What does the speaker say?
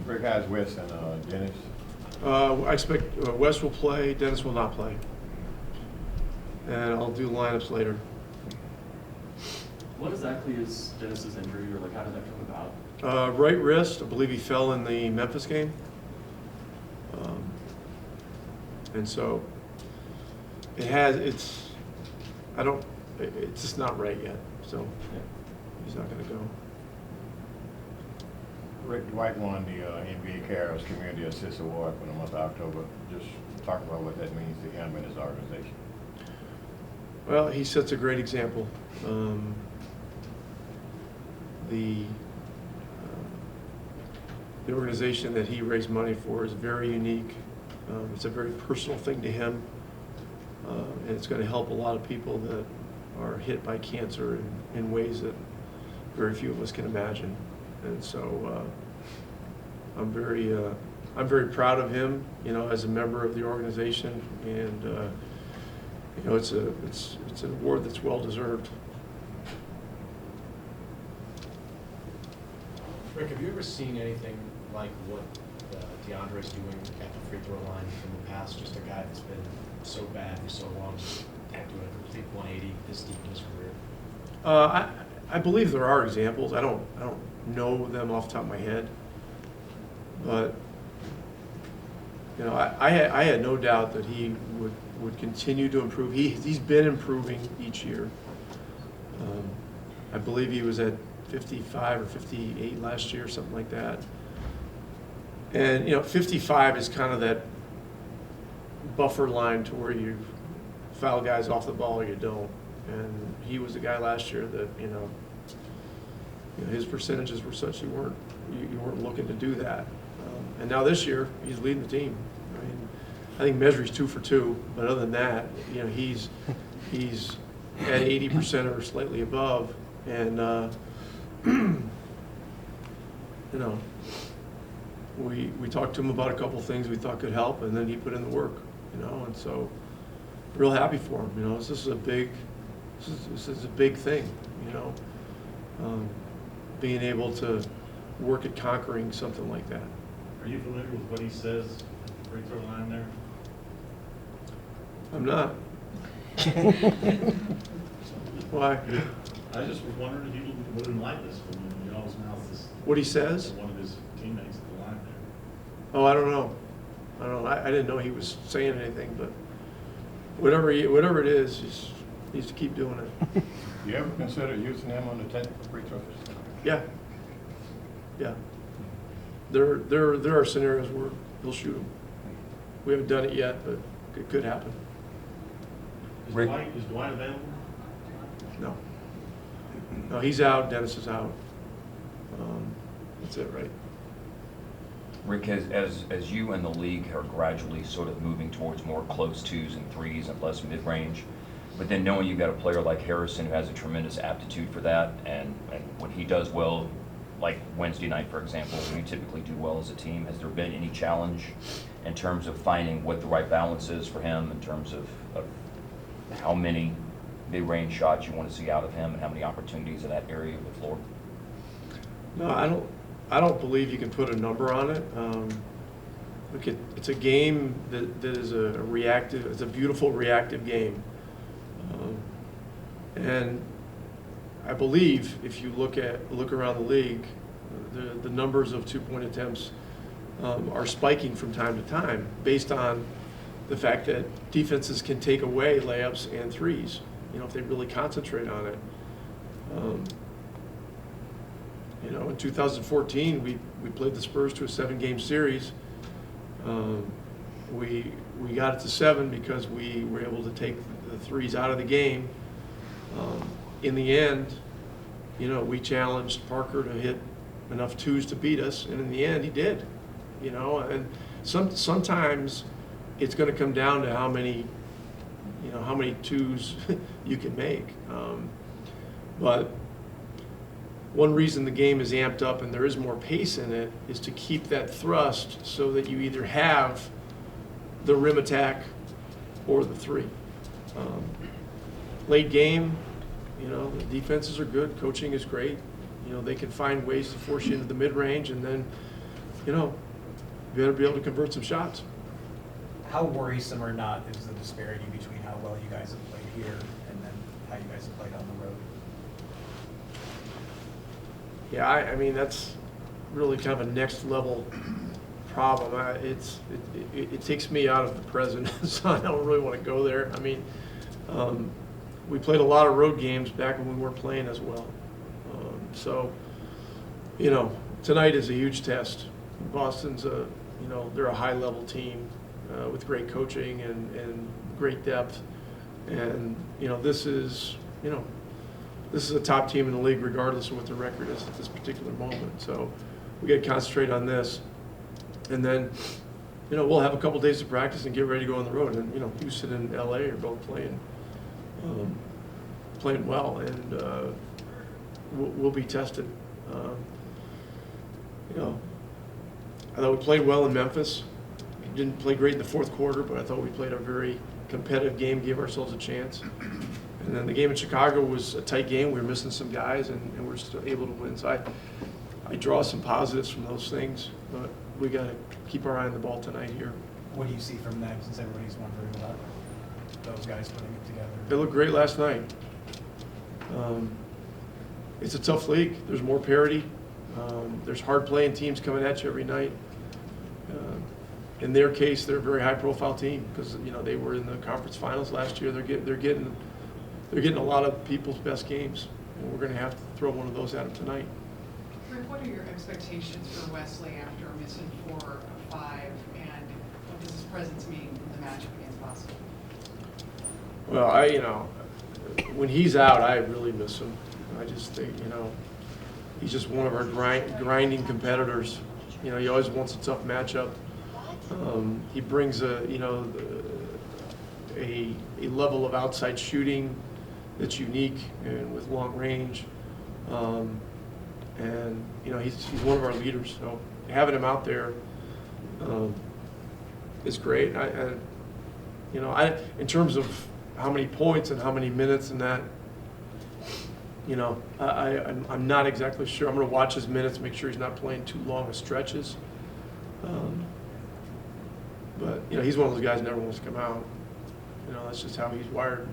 Rick, how's Wes and Dennis? I expect Wes will play, Dennis will not play. And I'll do lineups later. What exactly is Dennis's injury, or like how did that come about? Right wrist, I believe he fell in the Memphis game. And so it's just not right yet. So he's not going to go. Rick Dwight won the NBA Cares Community Assist Award for the month of October. Just talk about what that means to him and his organization. Well, he sets a great example. The organization that he raised money for is very unique. It's a very personal thing to him, and it's going to help a lot of people that are hit by cancer in ways that very few of us can imagine. And so I'm very proud of him, as a member of the organization, and it's an award that's well deserved. Rick, have you ever seen anything like what DeAndre is doing at the free throw line in the past? Just a guy that's been so bad for so long, just can't do a complete 180 this deep in his career. I believe there are examples. I don't know them off the top of my head, but I had no doubt that he would continue to improve. He's been improving each year. I believe he was at 55 or 58 last year, something like that. And 55 is kind of that buffer line to where you foul guys off the ball or you don't. And he was the guy last year that his percentages were such you weren't looking to do that. And now this year he's leading the team. I mean, I think Mesri's 2 for 2, but other than that, he's at 80% or slightly above. And we talked to him about a couple things we thought could help, and then he put in the work. And so real happy for him. This is a big thing. Being able to work at conquering something like that. Are you familiar with what he says at the free throw line there? I'm not. Why? I just was wondering if you wouldn't like this when you always mouth this. What he says? One of his teammates at the line there. Oh, I don't know. I didn't know he was saying anything, but whatever it is, he needs to keep doing it. You ever consider using him on the technical free throws? Yeah. There are scenarios where he'll shoot them. We haven't done it yet, but it could happen. Is Rick. Dwight available? No, he's out. Dennis is out. That's it, right? Rick, as you and the league are gradually sort of moving towards more close 2s and 3s and less mid-range, but then knowing you've got a player like Harrison who has a tremendous aptitude for that, and when he does well, like Wednesday night, for example, when you typically do well as a team, has there been any challenge in terms of finding what the right balance is for him in terms of how many mid-range shots you want to see out of him and how many opportunities in that area of the floor? No, I don't believe you can put a number on it. Look, it's a game that is it's a beautiful reactive game. And I believe if you look around the league, the numbers of 2-point attempts are spiking from time to time based on the fact that defenses can take away layups and threes, if they really concentrate on it. In 2014, we played the Spurs to a 7-game series. We got it to 7 because we were able to take the threes out of the game. In the end, we challenged Parker to hit enough 2s to beat us, and in the end, he did. And sometimes it's going to come down to how many 2s you can make. But one reason the game is amped up and there is more pace in it is to keep that thrust so that you either have the rim attack or the 3. Late game, the defenses are good, coaching is great. They can find ways to force you into the mid-range, and then, you know, you better be able to convert some shots. How worrisome or not is the disparity between how well you guys have played here and then how you guys have played on the road? Yeah, I mean, that's really kind of a next level problem. It takes me out of the present, so I don't really want to go there. I mean, we played a lot of road games back when we weren't playing as well. So, you know, tonight is a huge test. Boston's they're a high level team with great coaching and great depth. And, you know, this is a top team in the league regardless of what the record is at this particular moment. So we got to concentrate on this. And then, you know, we'll have a couple days of practice and get ready to go on the road. And, you know, Houston and LA are both playing well, and we'll be tested. You know, I thought we played well in Memphis. We didn't play great in the fourth quarter, but I thought we played a very competitive game, gave ourselves a chance. And then the game in Chicago was a tight game. We were missing some guys, and we were still able to win. So I draw some positives from those things, but we got to keep our eye on the ball tonight here. What do you see from them, since everybody's wondering about those guys putting it together? They looked great last night. It's a tough league. There's more parity. There's hard-playing teams coming at you every night. In their case, they're a very high-profile team because, you know, they were in the conference finals last year. They're getting a lot of people's best games, and we're going to have to throw one of those at them tonight. Rick, what are your expectations for Wesley after missing 4 of 5, and what does his presence mean in the matchup against Boston? Well, when he's out, I really miss him. I just think, he's just one of our grinding competitors. You know, he always wants a tough matchup. He brings a level of outside shooting that's unique and with long range. And, he's one of our leaders. So having him out there is great. In terms of how many points and how many minutes and that, I'm not exactly sure. I'm going to watch his minutes, make sure he's not playing too long of stretches. But he's one of those guys who never wants to come out. That's just how he's wired.